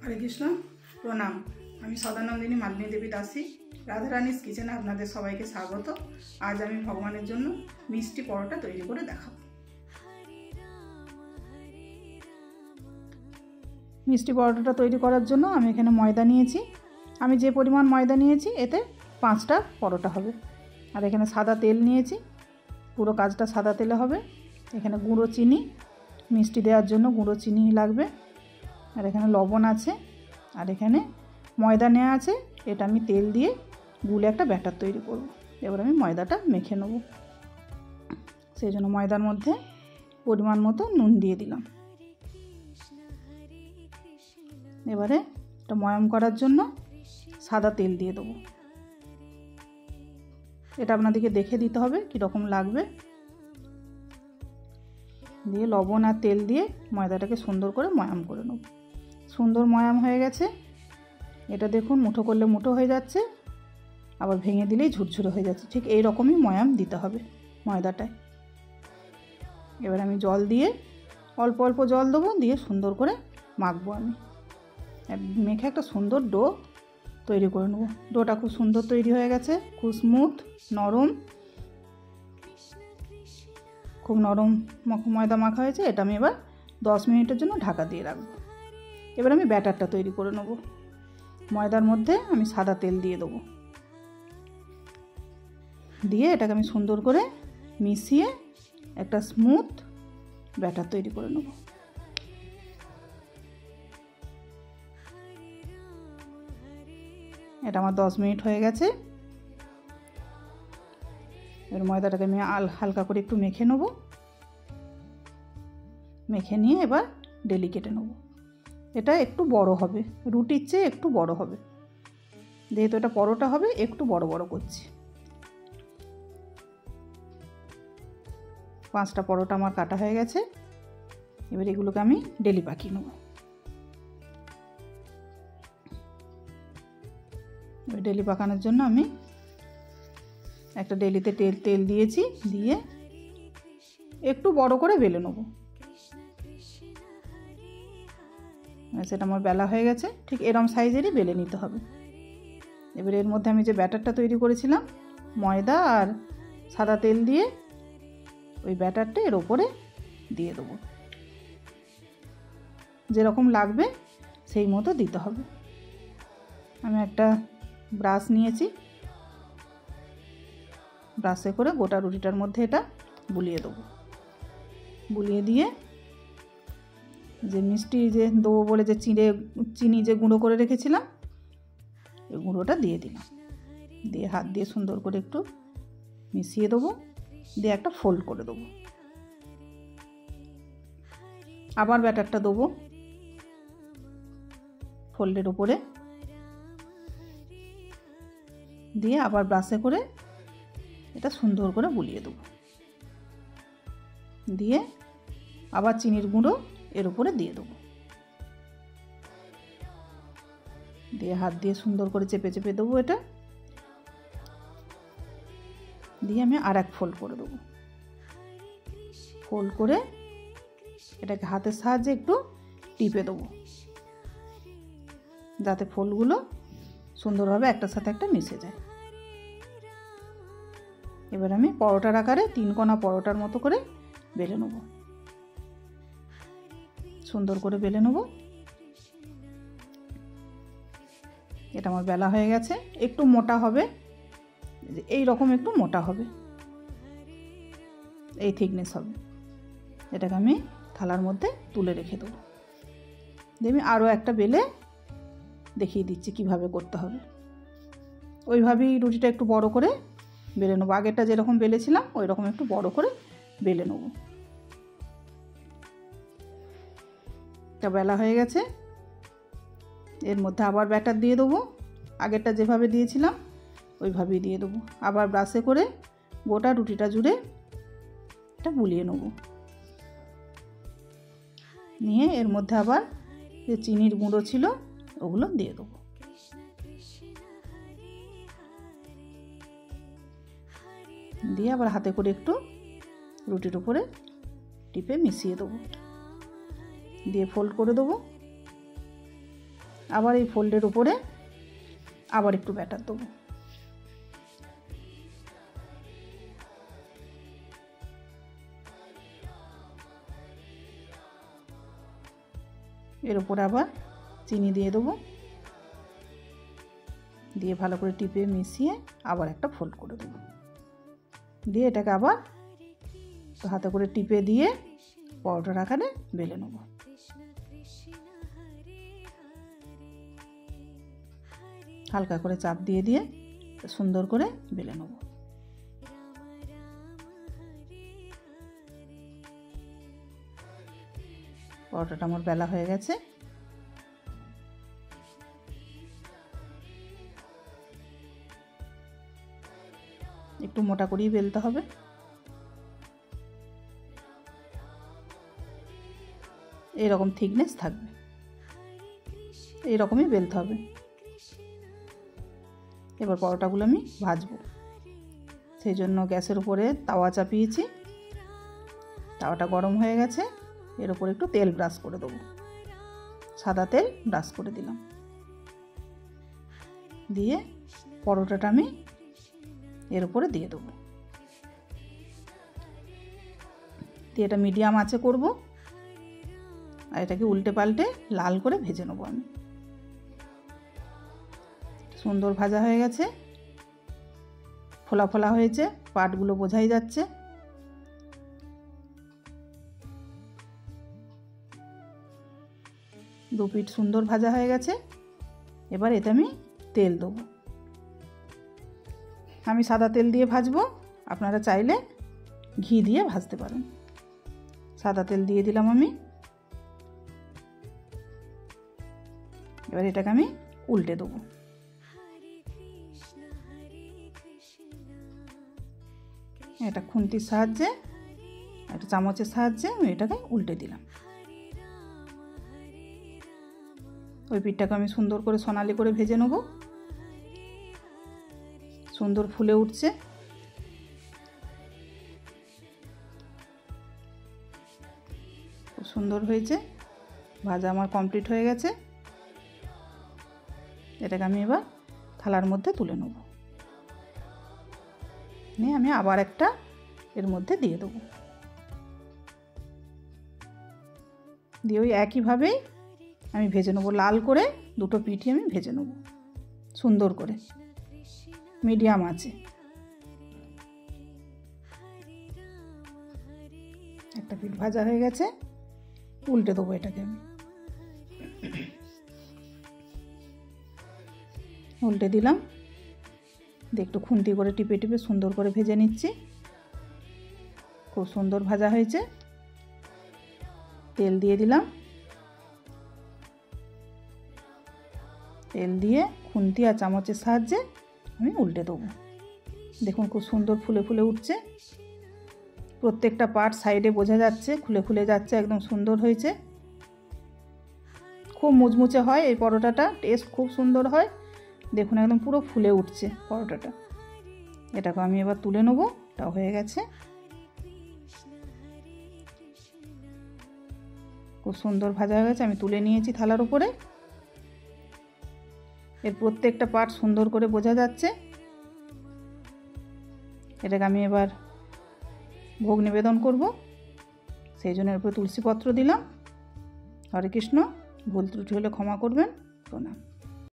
हरे कृष्ण प्रणाम। আমি সদানন্দিনী মালিনী দেবী দাসী রাধারানীস কিচেনে আপনাদের সবাইকে স্বাগত। আজ আমি ভগবানের জন্য মিষ্টি পরোটা তৈরি করে দেখাবো। মিষ্টি পরোটাটা তৈরি করার জন্য আমি এখানে ময়দা নিয়েছি। আমি যে পরিমাণ ময়দা নিয়েছি এতে 5টা পরোটা হবে। আর এখানে সাদা তেল নিয়েছি, পুরো কাজটা সাদা তেলে হবে। এখানে গুঁড়ো চিনি, মিষ্টি দেওয়ার জন্য গুঁড়ো চিনি লাগবে। আর এখানে লবণ আছে, আর এখানে ময়দা নেওয়া আছে। এটা আমি তেল দিয়ে গুলে একটা ব্যাটার তৈরি করব। এবার আমি ময়দাটা মেখে নেব। সেই জন্য ময়দার মধ্যে পরিমাণ মতো নুন দিয়ে দিলাম। এবারে এটা ময়াম করার জন্য সাদা তেল দিয়ে দেবো। এটা আপনাদেরকে দেখে দিতে হবে কীরকম লাগবে। দিয়ে লবণ আর তেল দিয়ে ময়দাটাকে সুন্দর করে ময়াম করে নেব। সুন্দর ময়াম হয়ে গেছে। এটা দেখুন মুঠো করলে মুঠো হয়ে যাচ্ছে, আবার ভেঙে দিলেই ঝুরঝুরে হয়ে যাচ্ছে। ঠিক এই রকমই ময়াম দিতে হবে ময়দাটায়। এবার আমি জল দিয়ে অল্প অল্প জল দেবো, দিয়ে সুন্দর করে মাখবো। আমি মেখে একটা সুন্দর ডো তৈরি করে নেবো। ডোটা খুব সুন্দর তৈরি হয়ে গেছে, খুব স্মুথ, নরম, খুব নরম ময়দা মাখা হয়েছে। এটা আমি এবার 10 মিনিটের জন্য ঢাকা দিয়ে রাখবো। এবার আমি ব্যাটারটা তৈরি করে নেব। ময়দার মধ্যে আমি সাদা তেল দিয়ে দেবো, দিয়ে এটাকে আমি সুন্দর করে মিশিয়ে একটা স্মুথ ব্যাটার তৈরি করে নেব। এটা আমার 10 মিনিট হয়ে গেছে। এবার ময়দাটাকে আমি হালকা করে একটু মেখে নেব। মেখে নিয়ে এবার ডেলি কেটে নেব। এটা একটু বড় হবে, রুটির চেয়ে একটু বড় হবে। যেহেতু এটা পরোটা হবে, একটু বড় বড় করছি। 5টা পরোটা আমার কাটা হয়ে গেছে। এবার এগুলোকে আমি ডেলি পাকিয়ে নেব। এবার ডেলি পাকানোর জন্য আমি একটা ডেলিতে তেল দিয়েছি, দিয়ে একটু বড় করে বেলে নেব। সেটা আমার বেলা হয়ে গেছে। ঠিক এরম সাইজেরই বেলে নিতে হবে। এবার এর মধ্যে আমি যে ব্যাটারটা তৈরি করেছিলাম ময়দা আর সাদা তেল দিয়ে, ওই ব্যাটারটা এর ওপরে দিয়ে দেবো। যেরকম লাগবে সেই মতো দিতে হবে। আমি একটা ব্রাশ নিয়েছি, ব্রাশে করে গোটা রুটিটার মধ্যে এটা বুলিয়ে দেবো। বুলিয়ে দিয়ে যে মিষ্টি যে দেবো বলে যে চিনি যে গুঁড়ো করে রেখেছিলাম, এই গুঁড়োটা দিয়ে দিলাম। দিয়ে হাত দিয়ে সুন্দর করে একটু মিশিয়ে দেবো, দিয়ে একটা ফোল্ড করে দেবো। আবার ব্যাটারটা দেবো ফোল্ডের ওপরে, দিয়ে আবার ব্রাশে করে এটা সুন্দর করে বুলিয়ে দেবো। দিয়ে আবার চিনির গুঁড়ো এর উপরে দিয়ে দেবো। দিয়ে হাত দিয়ে সুন্দর করে চেপে চেপে দেবো এটা। দিয়ে আমি আর এক ফোল্ড করে দেবো। ফোল্ড করে এটাকে হাতের সাহায্যে একটু টিপে দেবো, যাতে ফোল্ডগুলো সুন্দরভাবে একটার সাথে একটা মিশে যায়। এবার আমি পরোটার আকারে 3 কোনা পরোটার মতো করে বেলে নেব। সুন্দর করে বেলে নেব। এটা আমার বেলা হয়ে গেছে। একটু মোটা হবে, এই রকম একটু মোটা হবে, এই থিকনেস হবে। এটাকে আমি থালার মধ্যে তুলে রেখে দেবো। দিয়ে আমি আরও একটা বেলে দেখিয়ে দিচ্ছি কিভাবে করতে হবে। ওইভাবেই রুটিটা একটু বড় করে বেলে নেবো। আগেরটা যেরকম বেলেছিলাম ওই রকম একটু বড় করে বেলে নেব। এটা বেলা হয়ে গেছে। এর মধ্যে আবার ব্যাটার দিয়ে দেবো। আগেরটা যেভাবে দিয়েছিলাম ওইভাবেই দিয়ে দেবো। আবার ব্রাশে করে গোটা রুটিটা জুড়ে এটা বুলিয়ে নেব। নিয়ে এর মধ্যে আবার যে চিনির গুঁড়ো ছিল ওগুলো দিয়ে দেবো। দিয়ে আবার হাতে করে একটু রুটির উপরে টিপে মিশিয়ে দেবো। দিয়ে ফোল্ড করে দেবো। আবার এই ফোল্ডের উপরে আবার একটু ব্যাটার দেবো। এর উপরে আবার চিনি দিয়ে দেবো, দিয়ে ভালো করে টিপে মিশিয়ে আবার একটা ফোল্ড করে দেবো, দিয়ে এটাকে আবার হাতে করে টিপে দিয়ে পরোটার আকারে বেলে নেব। হালকা করে চাপ দিয়ে দিয়ে সুন্দর করে বেলে নেব। পরোটাটা আমার বেলা হয়ে গেছে। একটু মোটা করেই বেলতে হবে। এরকম থিকনেস থাকবে, এইরকমই বেলতে হবে। এবার পরোটাগুলো আমি ভাজবো, সেই জন্য গ্যাসের উপরে তাওয়া চাপিয়েছি। তাওয়াটা গরম হয়ে গেছে, এর উপরে একটু তেল ব্রাশ করে দেবো, সাদা তেল ব্রাশ করে দিলাম। দিয়ে পরোটাটা আমি এর উপরে দিয়ে দেবো, দিয়ে এটা মিডিয়াম আঁচে করব। আর এটাকে উল্টে পাল্টে লাল করে ভেজে নেবো আমি। সুন্দর ভাজা হয়ে গেছে, ফোলা ফোলা হয়েছে, পাটগুলো বোঝাই যাচ্ছে। দু পিঠ সুন্দর ভাজা হয়ে গেছে। এবার এতে আমি তেল দেবো। আমি সাদা তেল দিয়ে ভাজবো, আপনারা চাইলে ঘি দিয়ে ভাজতে পারেন। সাদা তেল দিয়ে দিলাম আমি। এবার এটাকে আমি উল্টে দেবো। এটা খুন্তির সাহায্যে, একটা চামচের সাহায্যে আমি এটাকে উল্টে দিলাম। ওই পিঠটাকে আমি সুন্দর করে সোনালি করে ভেজে নেব। সুন্দর ফুলে উঠছে। খুব সুন্দর হয়েছে, ভাজা আমার কমপ্লিট হয়ে গেছে। এটাকে আমি এবার থালার মধ্যে তুলে নেব, নিয়ে আমি আবার একটা এর মধ্যে দিয়ে দেবো, দিয়ে ওই একইভাবেই আমি ভেজে নেবো। লাল করে দুটো পিঠই আমি ভেজে নেব সুন্দর করে, মিডিয়াম আছে। একটা পিঠ ভাজা হয়ে গেছে, উল্টে দেবো এটাকে আমি। উল্টে দিলাম, দিয়ে একটু খুন্তি করে টিপে টিপে সুন্দর করে ভেজে নিচ্ছি। খুব সুন্দর ভাজা হয়েছে। তেল দিয়ে দিলাম, তেল দিয়ে খুন্তি আর চামচের সাহায্যে আমি উল্টে দেবো। দেখুন খুব সুন্দর ফুলে ফুলে উঠছে। প্রত্যেকটা পার্ট সাইডে বোঝা যাচ্ছে, খুলে খুলে যাচ্ছে, একদম সুন্দর হয়েছে। খুব মুচমুচে হয় এই পরোটাটা, টেস্ট খুব সুন্দর হয়। দেখুন একদম পুরো ফুলে উঠছে পরোটাটা। এটাকে আমি এবার তুলে নেবো, এটা হয়ে গেছে। খুব সুন্দর ভাজা হয়ে গেছে, আমি তুলে নিয়েছি থালার উপরে। এর প্রত্যেকটা পার্ট সুন্দর করে বোঝা যাচ্ছে। এটাকে আমি এবার ভোগ নিবেদন করব, সেই জন্য এর উপরে তুলসী পত্র দিলাম। হরে কৃষ্ণ। ভুল ত্রুটি হলে ক্ষমা করবেন। প্রণাম।